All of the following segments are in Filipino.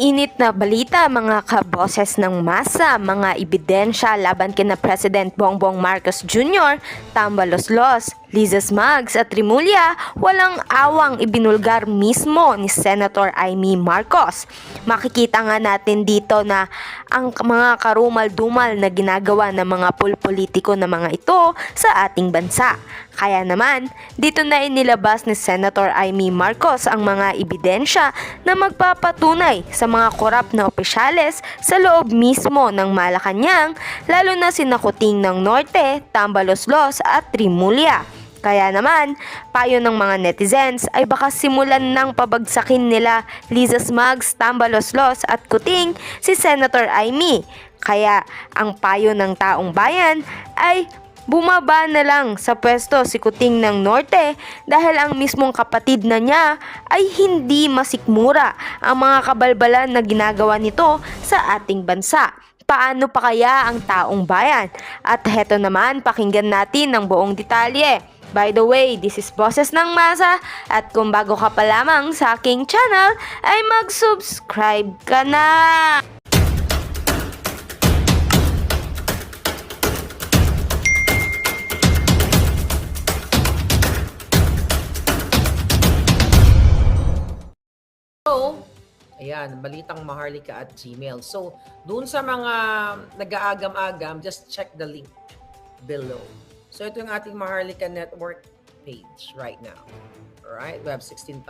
Mainit na balita mga kaboses ng masa, mga ebidensya laban kina President Bongbong Marcos Jr., Tambaloslos, Liza Smags at Rimulya, walang awang ibinulgar mismo ni Senator Amy Marcos. Makikita nga natin dito na ang mga karumal-dumal na ginagawa ng mga pulpolitiko na mga ito sa ating bansa. Kaya naman, dito na inilabas ni Senator Amy Marcos ang mga ebidensya na magpapatunay sa mga korap na opisyales sa loob mismo ng Malacanang, lalo na sina Kuting ng Norte, Tambaloslos at Rimulya. Kaya naman, payo ng mga netizens ay baka simulan ng pabagsakin nila Liza Smags, Tambaloslos at Kuting si Senator Amy. Kaya ang payo ng taong bayan ay bumaba na lang sa pwesto si Kuting ng Norte dahil ang mismong kapatid na niya ay hindi masikmura ang mga kabalbalan na ginagawa nito sa ating bansa. Paano pa kaya ang taong bayan? At heto naman, pakinggan natin ang buong detalye. By the way, this is Boses ng Masa at kung bago ka pa lamang sa aking channel ay mag-subscribe ka na! So, ayan, balitang Maharlika at Gmail. So, dun sa mga nag-aagam-agam, just check the link below. So, ito yung ating Maharlika Network page right now. Alright, we have 16,000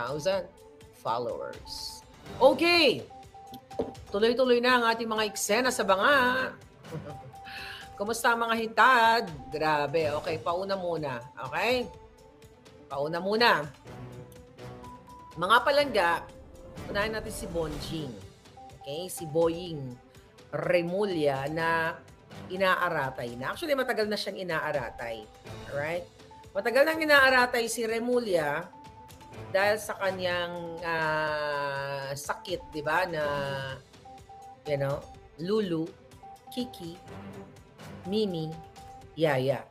followers. Okay! Tuloy-tuloy na ang ating mga eksena sa banga. Kumusta ang mga hitad? Grabe. Okay, pauna muna. Okay? Pauna muna. Mga palangga, unahin natin si Bonjing. Okay? Si Boying Remulla na inaaratay na. Actually, matagal na siyang inaaratay. Alright? Matagal nang inaaratay si Remulla dahil sa kanyang sakit, di ba? Na, Lulu, Kiki, Mimi, Yaya.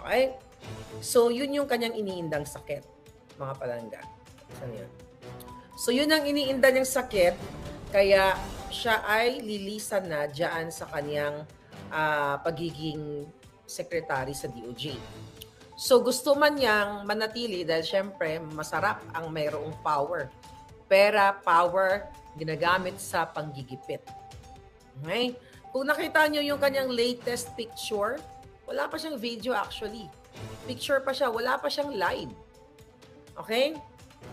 Okay? So, yun yung kanyang iniindang sakit, mga palangga. Saan yun? So, yun ang iniinda niyang sakit, kaya siya ay lilisan na dyan sa kanyang pagiging secretary sa DOJ. So, gusto man niyang manatili dahil syempre, masarap ang mayroong power. Pera, power, ginagamit sa panggigipit. Okay? Kung nakita niyo yung kanyang latest picture, wala pa siyang video actually. Picture pa siya, wala pa siyang live. Okay?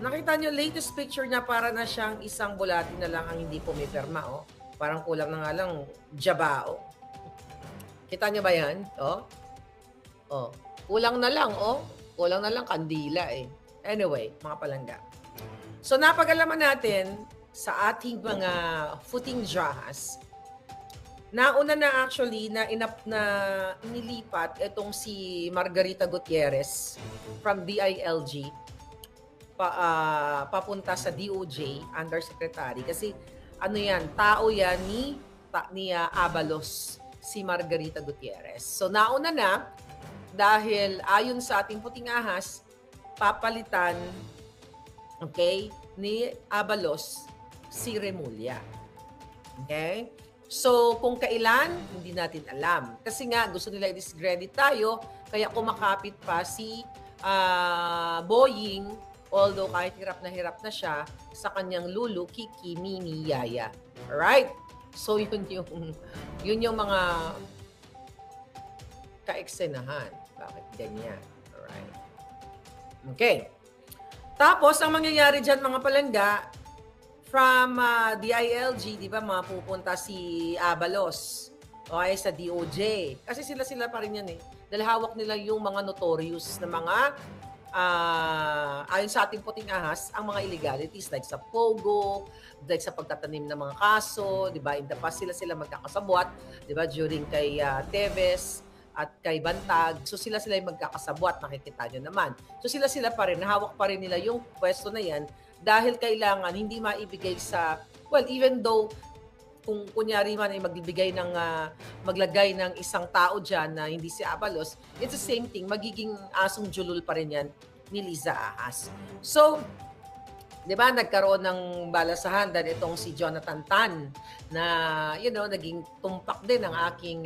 Nakita niyo latest picture niya, para na siyang isang bulati na lang ang hindi pumipirma, oh. Parang kulang na nga lang jabao. Kita niyo ba 'yan? Oh. Oh, kulang na lang, oh. Kulang na lang kandila eh. Anyway, mga palangga. So napag-alaman natin sa ating mga footing jahas, nauna na actually na nilipat itong si Margarita Gutierrez from DILG papunta sa DOJ Undersecretary kasi tao yan ni Abalos, si Margarita Gutierrez. So nauna na dahil ayon sa ating puting ahas, papalitan ni Abalos si Remulla. Okay? So kung kailan, hindi natin alam. Kasi nga gusto nila i-discredit tayo, kaya kumakapit pa si Boying, although kahit hirap na siya sa kanyang Lulu, Kiki, Mimi, Yaya. Alright? So yun yung mga kaeksenahan. Bakit ganyan? Alright. Okay. Tapos, ang mangyayari dyan mga palangga, from DILG, di ba, mapupunta si Abalos sa DOJ. Kasi sila pa rin yan eh. Dahil hawak nila yung mga notorious na mga ayon sa ating puting ahas, ang mga illegalities like sa Pogo, like sa pagtatanim ng mga kaso, di ba? In the past, sila magkakasabwat, di ba? During kay Teves at kay Bantag. So sila yung magkakasabwat, nakikita nyo naman. So sila pa rin, nahawak pa rin nila yung pwesto na yan dahil kailangan hindi maibigay sa, even though kung kunyari man ay maglagay ng isang tao dyan na hindi si Abalos, it's the same thing, magiging asong julul pa rin yan ni Liza Ahas. So, 'di ba, nagkaroon ng balasahan dahil itong si Jonathan Tan na, naging tumpak din ang aking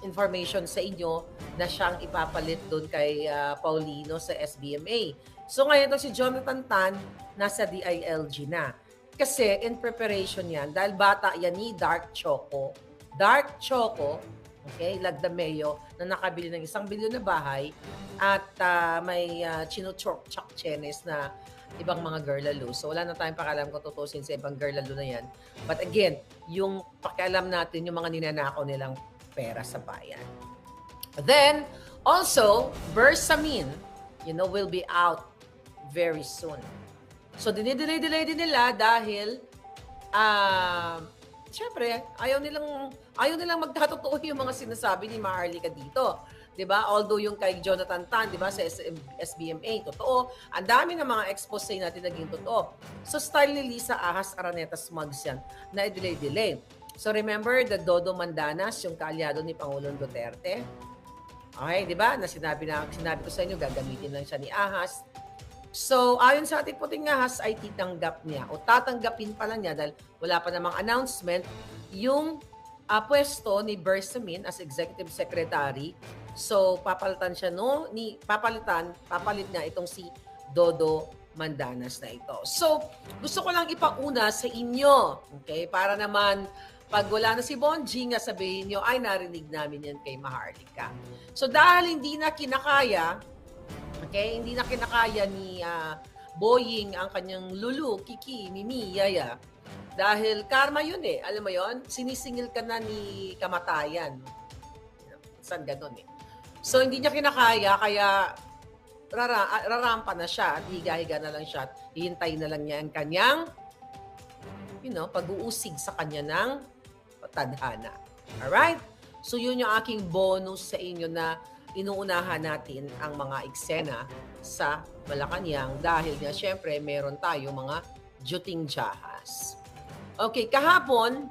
information sa inyo na siyang ipapalit doon kay Paulino sa SBMA. So ngayon itong si Jonathan Tan, nasa DILG na. Kasi in preparation yan, dahil bata yan ni Dark Choco. Dark Choco, okay, Lagdameo, na nakabili ng 1 bilyon na bahay at may chino-chok chenes na ibang mga girlalo. So wala na tayong pakialam kung tutusin sa ibang girlalo na yan. But again, yung pakialam natin, yung mga ninanakaw nilang pera sa bayan. Then, also, Bersamin, will be out very soon. So, dinidelay din nila dahil, syempre, ayaw nilang magkatotoo yung mga sinasabi ni Maharlika dito. 'Di ba? Although yung kay Jonathan Tan, 'di ba, sa SBMA, totoo. Ang dami ng mga expose natin naging totoo. So, style ni Lisa Ahas Araneta Smugs yan, na delay. So, remember the Dodo Mandanas, yung kaalyado ni Pangulong Duterte? Okay, 'di ba? Na sinabi ko sa inyo, gagamitin lang siya ni Ahas. So, ayon sa ating puting ahas ay titanggap niya o tatanggapin pa lang niya dahil wala pa namang announcement yung pwesto ni Bersamin as Executive Secretary. So, papalitan siya papalit niya itong si Dodo Mandanas na ito. So, gusto ko lang ipauna sa inyo, okay? Para naman pag wala na si Bonji, nga sabihin nyo, ay narinig namin yan kay Maharlika. So, dahil hindi na kinakaya ni Boying ang kanyang Lulu, Kiki, Mimi, Yaya. Dahil karma yun eh. Alam mo yun? Sinisingil ka na ni kamatayan. Saan ganun eh. So, hindi niya kinakaya, kaya rarampa na siya at higa-higa na lang siya at hihintay na lang niya ang kanyang pag-uusig sa kanya ng tadhana. Alright? So, yun yung aking bonus sa inyo na inuunahan natin ang mga eksena sa Malacanang dahil nga syempre meron tayo mga juting jahas. Okay, kahapon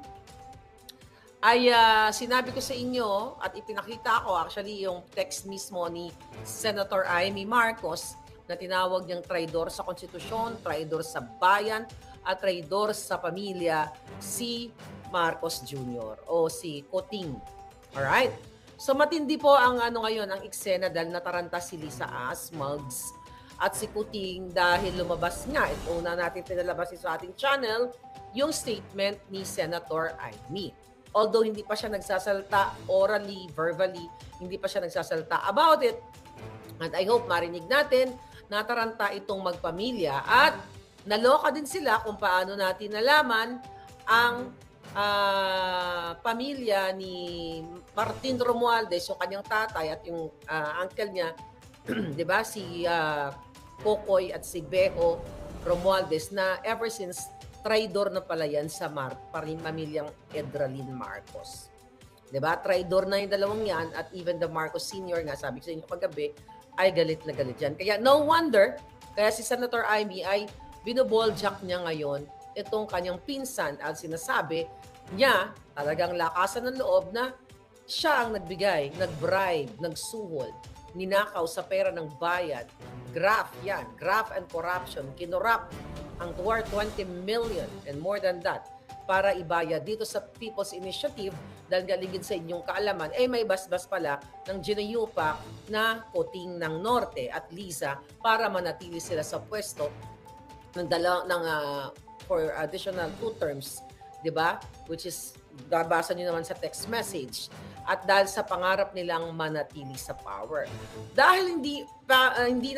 ay sinabi ko sa inyo at ipinakita ko actually yung text mismo ni Senator Amy Marcos na tinawag niyang traidor sa konstitusyon, traidor sa bayan at traidor sa pamilya si Marcos Jr. o si Coting. Alright? So matindi po ang ngayon, ang eksena dahil nataranta si Lisa Asmugs at si Kuting dahil lumabas nga, ito una natin pinalabas sa ating channel, yung statement ni Senator Amy. Although hindi pa siya nagsasalta orally, verbally, hindi pa siya nagsasalta about it. And I hope marinig natin, nataranta itong magpamilya at naloka din sila kung paano natin nalaman ang pamilya ni Martin Romualdez, yung kanyang tatay at yung uncle niya, 'di ba, si Kokoy at si Beho Romualdez na ever since traidor na pala yan sa pamilyang Edralin Marcos. 'Di ba? Traidor na yung dalawang yan at even the Marcos Sr. nga, sabi ko sa inyo kagabi, ay galit na galit yan. Kaya no wonder, kaya si Senator Amy ay binoboljak niya ngayon itong kanyang pinsan at sinasabi niya, talagang lakasan ng loob na siya ang nagbigay, nag-bribe, nagsuhol, ninakaw sa pera ng bayan. Graft yan, graft and corruption. Kinurap ang 20 million and more than that para ibayad dito sa People's Initiative dahil galigid sa inyong kaalaman, may basbas pala ng Ginayupa na Coting ng Norte at Lisa para manatili sila sa pwesto for additional 2 terms, 'di ba? Which is babasa niyo naman sa text message. At dahil sa pangarap nilang manatili sa power. Dahil hindi na hindi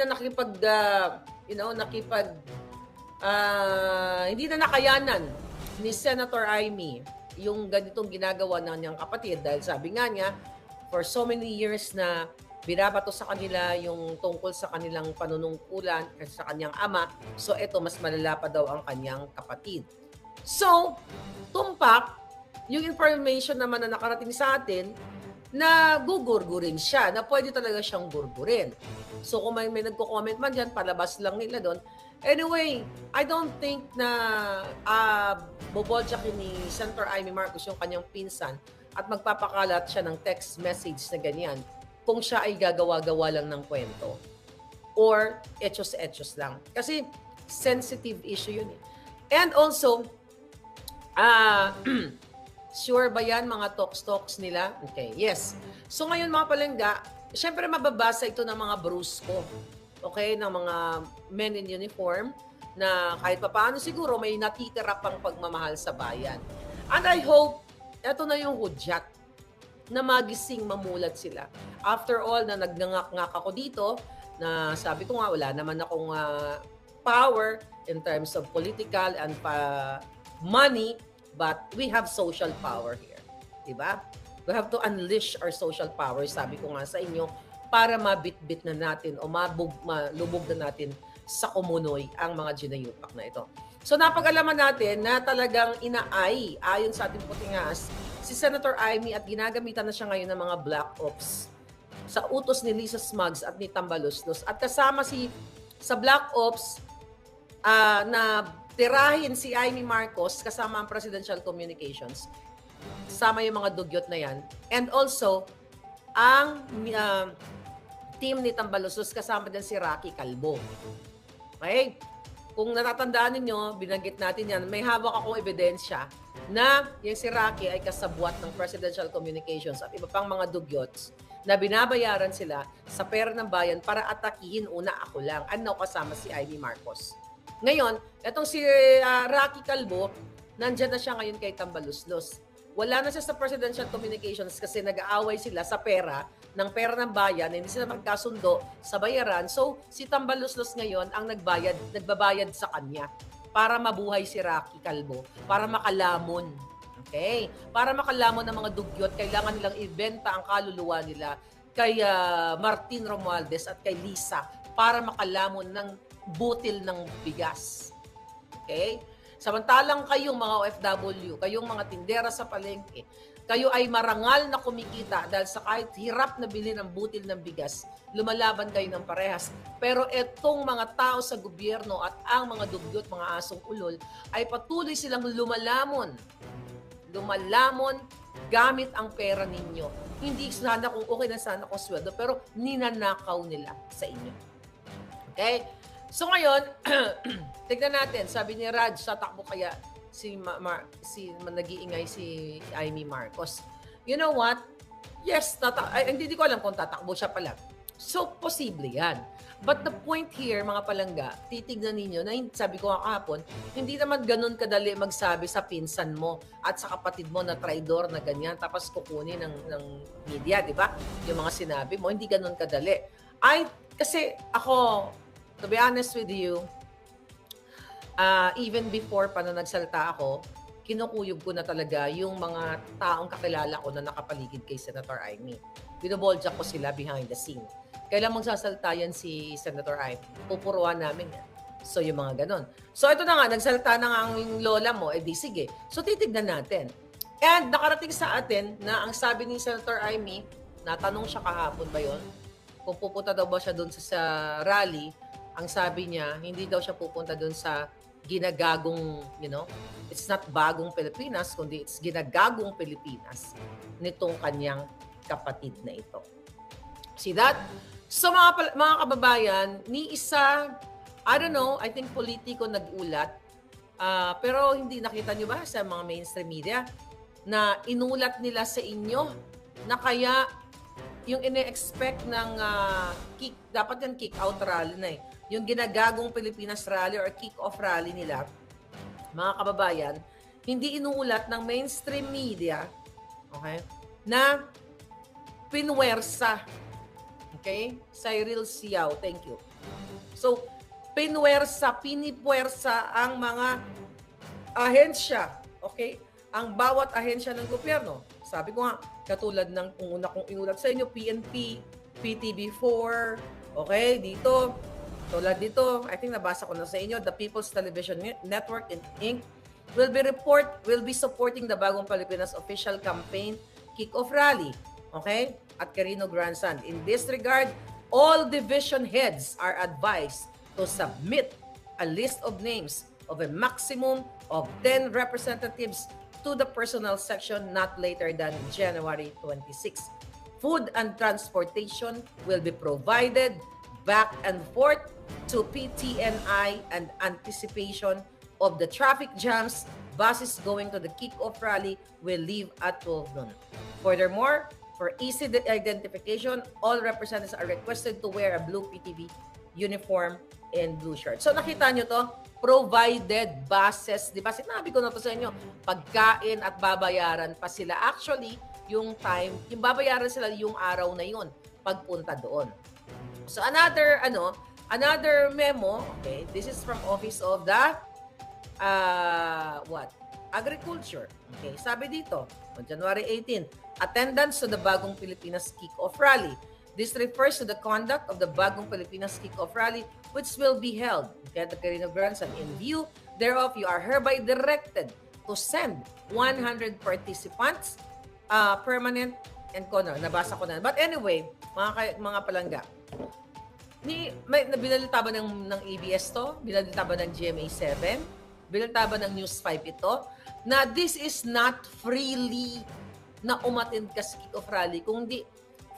na nakayanan ni Senator Amy yung ganitong ginagawa ng niyang kapatid dahil sabi nga niya for so many years na binabato sa kanila yung tungkol sa kanilang panunungkulan kasi sa kanyang ama. So, ito, mas malala pa daw ang kanyang kapatid. So, tumpak, yung information naman na nakarating sa atin na gugurgurin siya, na pwede talaga siyang gurgurin. So, kung may nagko-comment man dyan, palabas lang nila doon. Anyway, I don't think na boboljakin ni Senator Amy Marcos yung kanyang pinsan at magpapakalat siya ng text message na ganyan kung siya ay gagawa-gawa lang ng kwento or etos-etos lang. Kasi sensitive issue yun eh. And also, ah, sure ba yan mga talks nila? Okay, yes. So ngayon mga palengga, syempre mababasa ito ng mga brusko, okay, ng mga men in uniform na kahit papaano siguro may natitira pang pagmamahal sa bayan. And I hope, eto na yung hudyat na magising mamulat sila. After all, na nagnangak-ngak ako dito, na sabi ko nga, wala naman akong power in terms of political and money, but we have social power here. Diba? We have to unleash our social power, sabi ko nga sa inyo, para mabitbit na natin o malubog na natin sa kumunoy ang mga ginayupak na ito. So napag-alaman natin na talagang inaay, ayon sa ating putingas, si Senator Amy at ginagamitan na siya ngayon ng mga black ops sa utos ni Lisa Smugs at ni Tambaloslos. At kasama sa black ops na tirahin si Amy Marcos kasama ang Presidential Communications. Kasama yung mga dugyot na yan. And also, ang team ni Tambaloslos kasama din si Rocky Calvo. Okay? Kung natatandaan ninyo, binanggit natin yan, may hawak akong ebidensya na yung si Rocky ay kasabwat ng Presidential Communications at iba pang mga dugyots na binabayaran sila sa pera ng bayan para atakihin una ako lang. Ano kasama si Amy Marcos. Ngayon, etong si Rocky Calvo, nandyan na siya ngayon kay Tambaloslos. Wala na siya sa Presidential Communications kasi nag-aaway sila sa pera ng bayan, hindi sila magkasundo sa bayaran. So, si Tambaloslos ngayon ang nagbabayad sa kanya para mabuhay si Rocky Calvo, para makalamon. Okay? Para makalamon ng mga dugyot, kailangan nilang ibenta ang kaluluwa nila kay Martin Romualdez at kay Lisa para makalamon ng butil ng bigas. Okay? Samantalang kayong mga OFW, kayong mga tindera sa palengke, kayo ay marangal na kumikita dahil sa kahit hirap na bilhin ang butil ng bigas, lumalaban kayo ng parehas. Pero etong mga tao sa gobyerno at ang mga dugyot, mga asong ulol, ay patuloy silang lumalamon gamit ang pera ninyo. Hindi sana kung okay na sana kung sweldo, pero ninanakaw nila sa inyo. Okay? So ngayon, tignan natin, sabi ni Raj, tatakbo kaya nag-iingay si Amy Marcos. You know what? Yes, hindi ko alam kung tatakbo siya pala. So, posible yan. But the point here, mga palangga, titignan ninyo, na sabi ko kahapon, hindi naman ganun kadali magsabi sa pinsan mo at sa kapatid mo na traidor na ganyan, tapos kukunin ng media, di ba? Yung mga sinabi mo, hindi ganun kadali. Kasi ako, to be honest with you, even before pa na nagsalita ako, kinukuyog ko na talaga yung mga taong kakilala ko na nakapaligid kay Senator Amy. Binobolja ko sila behind the scene. Kailan magsasalta yan si Senator Amy? Pupuruan namin yan. So, yung mga ganon. So, ito na nga, nagsalta na nga ang lola mo, di sige. So, titignan natin. And nakarating sa atin na ang sabi ni Senator Amy, natanong siya kahapon ba yon? Kung pupunta daw ba siya doon sa rally, ang sabi niya, hindi daw siya pupunta doon sa ginagagong, it's not bagong Pilipinas, kundi it's ginagagong Pilipinas nitong kanyang kapatid na ito. See that? So mga kababayan, ni isa, I don't know, I think politiko nag-ulat, pero hindi nakita nyo ba sa mga mainstream media na inulat nila sa inyo na kaya yung ine-expect ng dapat yan kick-out rally na eh. Yung ginagagong Pilipinas rally or kick-off rally nila, mga kababayan, hindi inuulat ng mainstream media, okay, na pinwersa. Okay? Cyril Siao, thank you. So, pinipwersa ang mga ahensya, okay? Ang bawat ahensya ng gobyerno. Sabi ko nga, katulad ng una kong inulat sa inyo, PNP, PTV4, okay, dito, tulad dito, I think nabasa ko na sa inyo, the People's Television Network Inc. will be supporting the Bagong Pilipinas official campaign kick-off rally. Okay? At Carino Grandstand. In this regard, all division heads are advised to submit a list of names of a maximum of 10 representatives to the personnel section not later than January 26. Food and transportation will be provided back and forth to PTNI and anticipation of the traffic jams, buses going to the kick-off rally will leave at 12 noon. Furthermore, for easy identification, all representatives are requested to wear a blue PTV uniform and blue shirt. So nakita nyo to, provided buses, di ba? Sinabi ko na to sa inyo, pagkain at babayaran pa sila. Actually, yung time, yung babayaran sila yung araw na yun, pagpunta doon. So another memo, okay, this is from Office of the Agriculture. Okay, sabi dito, on January 18, attendance to the Bagong Pilipinas Kick-Off Rally. This refers to the conduct of the Bagong Pilipinas Kick-Off Rally, which will be held at the Quirino Grandstand. In view thereof, you are hereby directed to send 100 participants, permanent and corner. Nabasa ko na. But anyway, mga palangga, binalita ba ng ABS to? Binalita ba ng GMA7? Binalita ba ng News 5 ito? Na this is not freely na umattend ka sa kick-off rally, kundi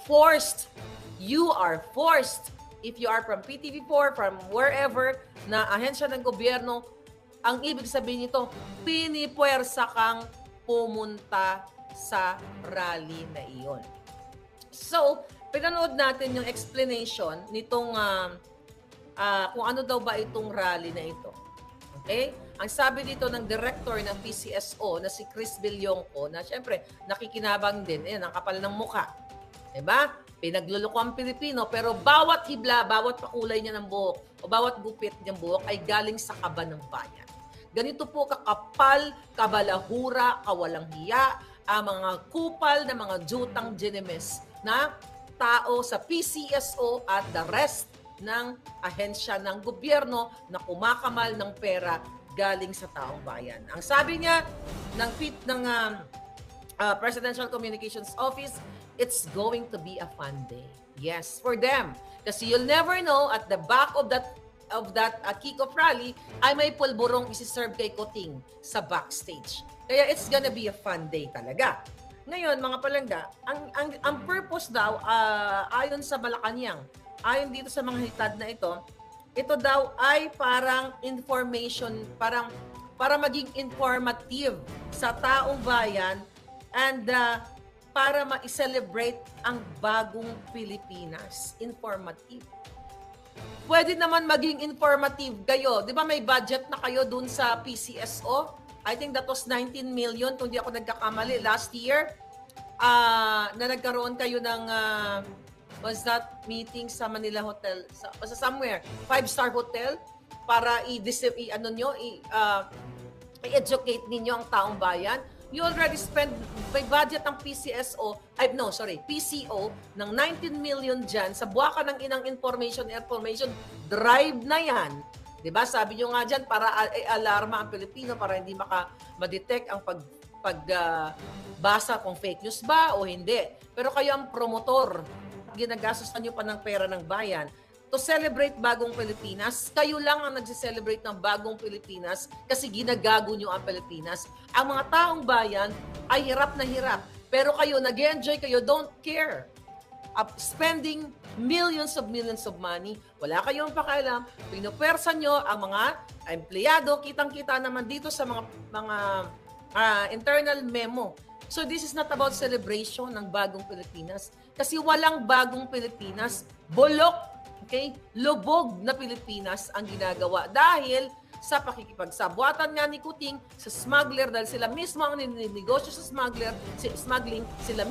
forced. You are forced. If you are from PTV4, from wherever, na ahensya ng gobyerno, ang ibig sabihin nito, pinipuwersa kang pumunta sa rally na iyon. So, pinanood natin yung explanation nitong kung ano daw ba itong rally na ito. Okay? Ang sabi dito ng director ng PCSO na si Chris Villonco, na syempre nakikinabang din, ang kapal ng mukha. Diba? Pinagluloko ang Pilipino, pero bawat hibla, bawat pakulay niya ng buhok, o bawat gupit niyang buhok ay galing sa kaba ng bayan. Ganito po kakapal, kabalahura, kawalang hiya, ang mga kupal na mga jutang ginemes na tao sa PCSO at the rest ng ahensya ng gobyerno na kumakamal ng pera galing sa taong bayan. Ang sabi niya ng Presidential Communications Office, it's going to be a fun day. Yes, for them. Kasi you'll never know, at the back of that kick-off rally ay may pulburong isi-serve kay Kuting sa backstage. Kaya it's gonna be a fun day talaga. Ngayon, mga palangga, ang purpose daw, ayon sa Malacanang, ayon dito sa mga hitad na ito daw ay parang information, para maging informative sa taong bayan and para ma-celebrate ang bagong Pilipinas. Informative. Pwede naman maging informative kayo. Di ba may budget na kayo dun sa PCSO? I think that was 19 million, kung di ako nagkakamali, last year. Na nagkaroon kayo ng, was that meeting sa Manila Hotel? Sa somewhere, 5-star hotel, para i-educate ninyo ang taong bayan. You already spent, may budget ang PCO ng 19 million dyan sa buwaka ng inang information drive na yan. Diba? Sabi nyo nga dyan, para alarma ang Pilipino, para hindi ma-detect ang pagbasa kung fake news ba o hindi. Pero kayo ang promotor, ginagastosan nyo pa ng pera ng bayan to celebrate Bagong Pilipinas. Kayo lang ang nagse-celebrate ng Bagong Pilipinas kasi ginagago nyo ang Pilipinas. Ang mga taong bayan ay hirap na hirap. Pero kayo, nag-enjoy kayo, don't care. Spending millions of money, wala kayong pakialam, pinupersa nyo ang mga empleyado, kitang-kita naman dito sa mga internal memo. So this is not about celebration ng Bagong Pilipinas. Kasi walang Bagong Pilipinas, bulok, okay? Lubog na Pilipinas ang ginagawa dahil sa pakikipagsabwatan nga ni Kuting sa smuggler, dahil sila mismo ang ninegosyo sa smuggling, sila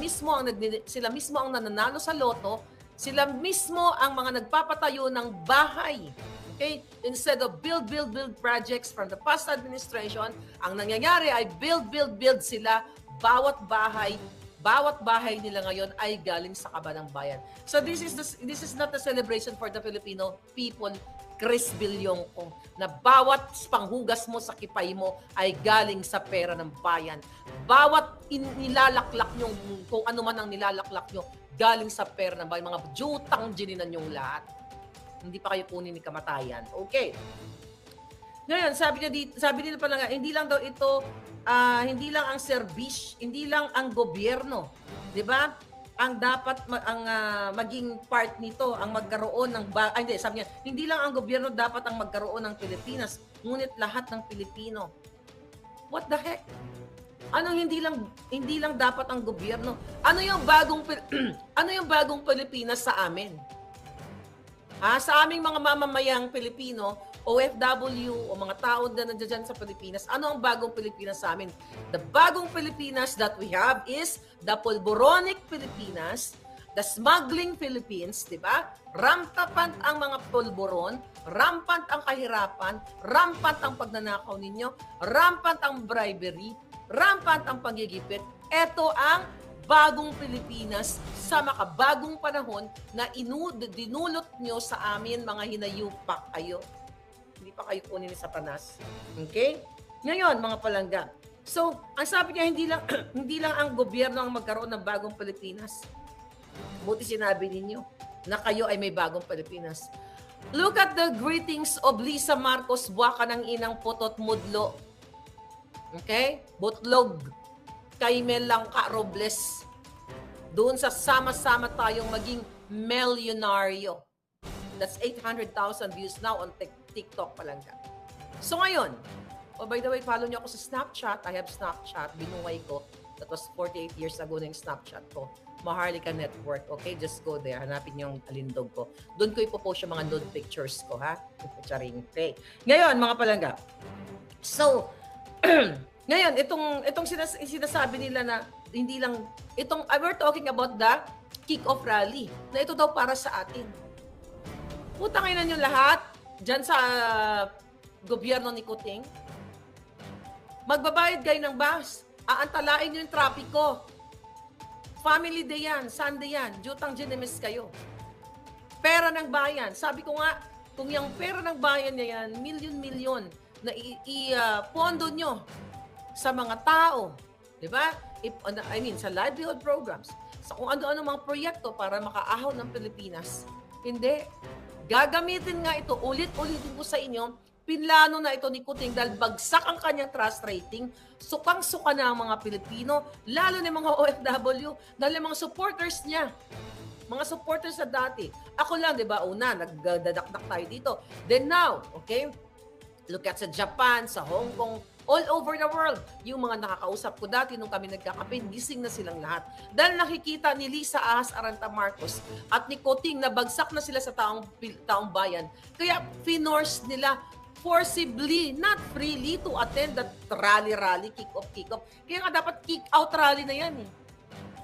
mismo ang nananalo sa loto, sila mismo ang mga nagpapatayo ng bahay. Okay? Instead of build projects from the past administration, ang nangyayari ay build sila. Bawat bahay nila ngayon ay galing sa kaba ng bayan. So this is not a celebration for the Filipino people, Chris Villonco, na bawat panghugas mo sa kipay mo ay galing sa pera ng bayan. Bawat nilalaklak nyo, kung ano man ang nilalaklak nyo, galing sa pera ng bayan. Mga jutang gininan yung lahat. Hindi pa kayo kunin ni kamatayan. Okay. Ngayon, sabi nila pa lang, hindi lang daw ito, hindi lang ang serbisyo, hindi lang ang gobyerno, 'di ba? ang dapat maging part nito, ang magkaroon ng hindi, sabi niya, hindi lang ang gobyerno dapat ang magkaroon ng Pilipinas, ngunit lahat ng Pilipino. What the heck? Anong hindi lang dapat ang gobyerno? Ano yung bagong ano yung bagong Pilipinas sa amin? Sa aming mga mamamayang Pilipino, OFW o mga tao na nandiyan sa Pilipinas, ano ang bagong Pilipinas sa amin? The bagong Pilipinas that we have is the pulboronic Pilipinas, the smuggling Philippines, di ba? Rampant ang mga pulboron, rampant ang kahirapan, rampant ang pagnanakaw ninyo, rampant ang bribery, rampant ang panggigipit. Ito ang bagong Pilipinas sa makabagong panahon na dinulot nyo sa amin, mga hinayupak kayo. Hindi pa kayo kunin sa panas. Okay? Ngayon, mga palangga. So, ang sabi niya, hindi lang ang gobyerno ang magkaroon ng bagong Pilipinas. Buti sinabi ninyo na kayo ay may bagong Pilipinas. Look at the greetings of Lisa Marcos, buwaka ng inang putot mudlo. Okay? Butlog. Kay Melangka Robles. Doon sa sama-sama tayong maging milyonaryo. That's 800,000 views now on TikTok pa lang. So ngayon, by the way, follow niyo ako sa Snapchat. I have Snapchat. Binuhay ko. That was 48 years ago na yung Snapchat ko. Maharlika Network. Okay? Just go there. Hanapin niyo yung alindog ko. Doon ko ipopost yung mga nude pictures ko, ha? Charing. Okay. Ngayon, mga palangga. So, ngayon, itong sinasabi nila na hindi lang, we're talking about the kick-off rally, na ito daw para sa atin. Putangin na nyo lahat, dyan sa gobyerno ni Kuting, magbabayad kayo ng bus, aantalain nyo yung trapiko. Family day yan, Sunday yan, jutang ginemis kayo. Pera ng bayan, sabi ko nga, kung yung pera ng bayan na yan, milyon-milyon, na pondo nyo sa mga tao, di ba? Sa livelihood programs, sa kung ano-ano mga proyekto para makaahon ng Pilipinas. Hindi. Gagamitin nga ito, ulit-ulitin ko sa inyo, pinlano na ito ni Kuting dahil bagsak ang kanyang trust rating, sukang-suka na ang mga Pilipino, lalo na mga OFW, dahil mga supporters niya. Mga supporters sa dati. Ako lang, di ba, una, nagdadakdak tayo dito. Then now, okay, look at sa Japan, sa Hong Kong, all over the world. Yung mga nakakausap ko dati nung kami nagkakape, gising na silang lahat. Dahil nakikita ni Lisa Ahas Aranta Marcos at ni Kuting na bagsak na sila sa taong bayan. Kaya finorce nila forcibly, not freely, to attend that rally, kick-off. Kaya nga dapat kick-out rally na yan eh.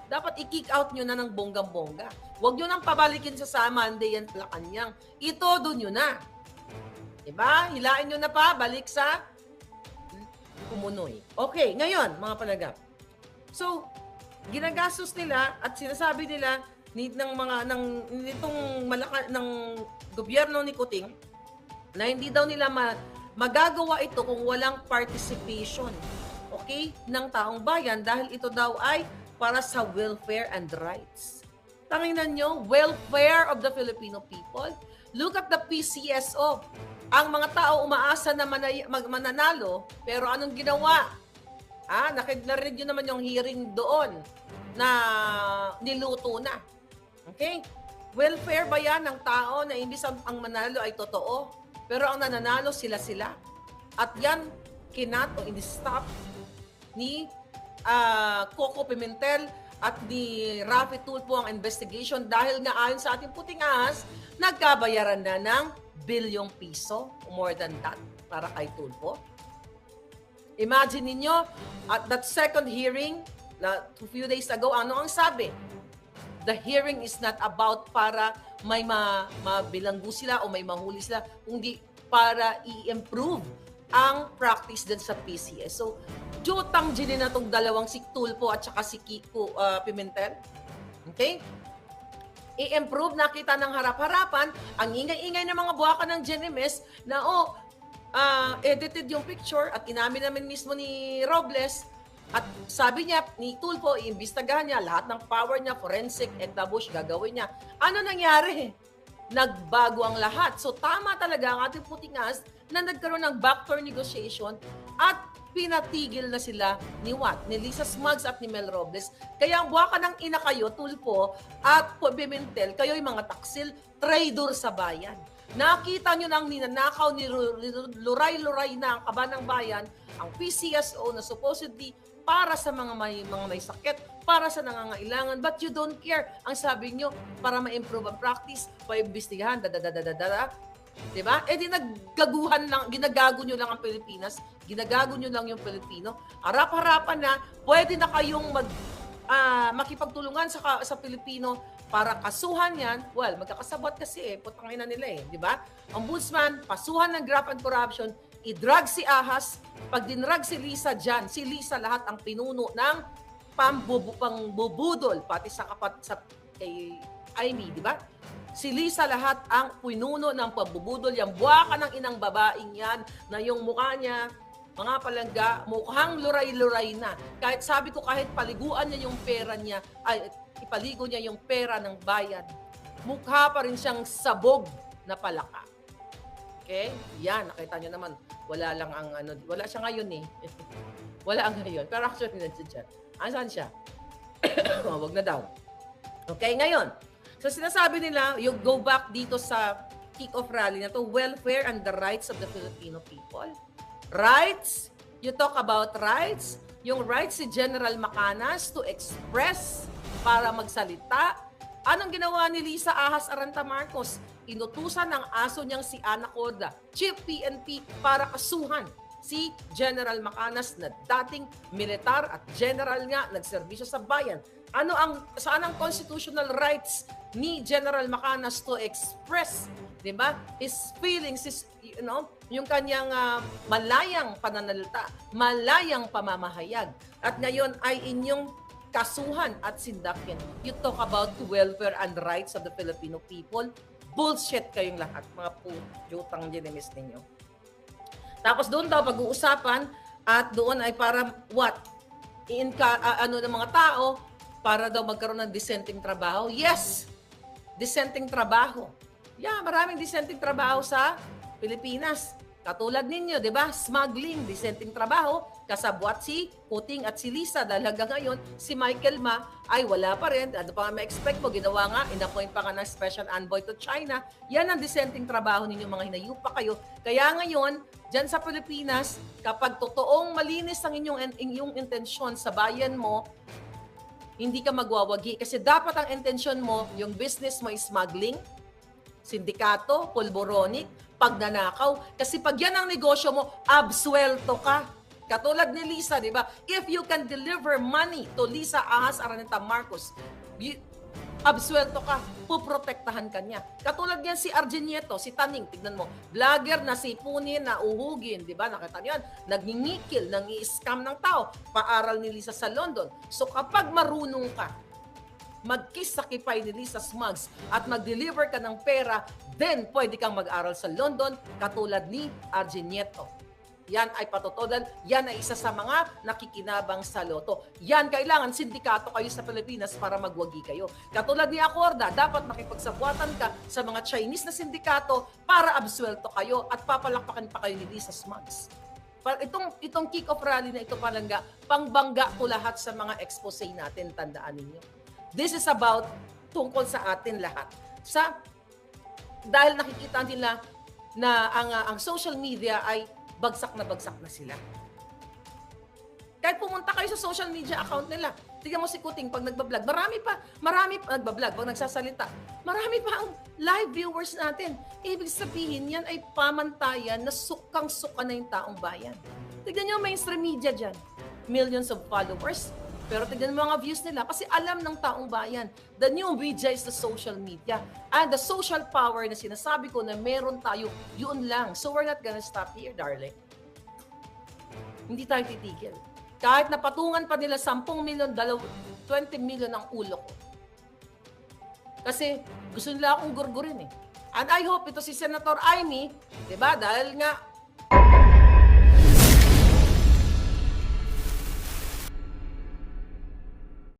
Dapat i-kick out nyo na ng bonggang-bongga. Huwag nyo nang pabalikin sa Monday yan, Malacanang. Itodo nyo na. Diba? Hilain nyo na pa, balik sa Kumunoy. Okay, ngayon, mga palagap. So, ginagastos nila at sinasabi nila ng gobyerno ni Kuting na hindi daw nila magagawa ito kung walang participation, okay, ng taong bayan dahil ito daw ay para sa welfare and rights. Tanginan nyo, welfare of the Filipino people. Look at the PCSO. Ang mga tao umaasa na mananalo, pero anong ginawa? Narinig nyo naman yung hearing doon na niluto na. Okay? Welfare ba yan ng tao na imbis ang manalo ay totoo, pero ang nananalo sila-sila? At yan, kinat o in-stop ni Coco Pimentel at ni Rafi Tulfo ang investigation dahil nga ayon sa ating puting ahas, nagkabayaran na ng bilyong piso, more than that, para kay Tulfo. Imagine ninyo, at that second hearing, a few days ago, ano ang sabi? The hearing is not about para may mabilanggo sila o may mahuli sila, kundi para i-improve ang practice din sa PCS. So, jutang ginin na itong dalawang si Tulfo at saka si Kiko Pimentel. Okay? I-improve, nakita ng harap-harapan, ang ingay-ingay ng mga buwaka ng GNMS na, edited yung picture at inamin namin mismo ni Robles at sabi niya, ni Tulfo, iimbistagahan niya lahat ng power niya, forensic, etabush, gagawin niya. Ano nangyari? nagbago ang lahat. So tama talaga ang ating puting as na nagkaroon ng backdoor negotiation at pinatigil na sila ni Lisa Smugs at ni Mel Robles. Kaya ang buwaka ng ina kayo, Tulfo at Pimentel, kayo'y mga taksil, traidor sa bayan. Nakita nyo nang ninanakaw ni Luray-Luray na ang kaba ng bayan, ang PCSO na supposedly para sa mga may sakit, para sa nangangailangan, but you don't care. Ang sabi nyo, para ma-improve ang practice, paimbestigahan, diba? Eh di naggaguhan lang, ginagago nyo lang ang Pilipinas, ginagago nyo lang yung Pilipino. Harap-harapan na, pwede na kayong makipagtulungan sa Pilipino para kasuhan yan. Well, magkakasabot kasi putangin na nila di ba? Ombudsman, pasuhan ng graft and corruption, i-drug si Ahas, pag dinrug si Lisa dyan, si Lisa lahat ang pinuno ng pangbubudol, pati sa kay Amy, di ba? Si Lisa lahat ang pinuno ng pambubudol, yung buwaka ng inang babaeng yan, na yung mukha niya, mga palangga, mukhang luray-luray na. Kahit sabi ko, kahit paliguan niya yung pera niya, ay ipaligo niya yung pera ng bayan, mukha pa rin siyang sabog na palaka. Okay? Yan, nakita niyo naman, wala lang ang wala siya ngayon wala ngayon. Pero actually, nandiyan siya. Asan siya? Wag na daw. Okay, ngayon. So sinasabi nila, you go back dito sa kick-off rally na to, welfare and the rights of the Filipino people. Rights? You talk about rights? Yung rights si General Macanas to express, para magsalita. Anong ginawa ni Lisa Ahas Aranta Marcos? Inutusan ng aso niyang si Ana Corda, Chief PNP, para kasuhan si General Macanas na dating militar at general nga, nagserbisyo sa bayan. Saan ang constitutional rights ni General Macanas to express, di ba? His feelings, yung kanyang malayang pananalita, malayang pamamahayag. At ngayon ay inyong kasuhan at sindakin. You talk about the welfare and rights of the Filipino people. Bullshit kayong lahat, mga putang dinimis ninyo. Tapos doon daw pag-uusapan at doon ay para what? Ng mga tao para daw magkaroon ng dissenting trabaho. Yes! Dissenting trabaho. Yeah, maraming dissenting trabaho sa Pilipinas. Katulad ninyo, di ba? Smuggling, dissenting trabaho. Kasabwat si Puting at si Lisa. Dahil hanggang ngayon, si Michael Ma ay wala pa rin. Ano pa nga ma-expect mo? Ginawa nga, in-appoint pa nga ng special envoy to China. Yan ang dissenting trabaho ninyo, mga hinayupa kayo. Kaya ngayon, dyan sa Pilipinas, kapag totoong malinis ang inyong intensyon sa bayan mo, hindi ka magwawagi. Kasi dapat ang intensyon mo, yung business mo is smuggling, sindikato, pulboronic, pagnanakaw. Kasi pag yan ang negosyo mo, absuelto ka. Katulad ni Lisa, di ba? If you can deliver money to Lisa Ahas Araneta Marcos, absuelto ka, puprotektahan ka niya. Katulad niyan si Arjen Nieto, si Taning, tignan mo, vlogger na sipunin, na uhugin, di ba? Nakita niyo yan, nagngingikil, nang-i-scam ng tao, paaral ni Lisa sa London. So kapag marunong ka, mag-kiss-sakipay ni Lisa Smugs at mag-deliver ka ng pera, then pwede kang mag-aral sa London katulad ni Arjen Nieto. Yan ay patotodan, yan ay isa sa mga nakikinabang sa loto. Yan, kailangan sindikato kayo sa Pilipinas para magwagi kayo. Katulad ni Acorda, dapat makipagsabwatan ka sa mga Chinese na sindikato para absuelto kayo at papalakpakan pa kayo ni Lisa Smugs. Itong kick-off rally na ito, palangga, pangbangga ko lahat sa mga expose natin, tandaan ninyo. This is about tungkol sa atin lahat. Dahil nakikita nila na ang social media ay bagsak na sila. Kahit pumunta kayo sa social media account nila, tignan mo si Kuting pag nagbablog, marami pa nagbablog, pag nagsasalita, marami pa ang live viewers natin. Ibig sabihin, yan ay pamantayan na sukang-suka na yung taong bayan. Tignan nyo mainstream media dyan. Millions of followers. Pero tignan mo mga views nila kasi alam ng taong bayan. The new media is the social media. And the social power na sinasabi ko na meron tayo, yun lang. So we're not gonna stop here, darling. Hindi tayo titigil. Kahit napatungan pa nila 10 million, 20 million ang ulo ko. Kasi gusto nila akong gurgurin And I hope ito si Senator Amy, di ba? Dahil nga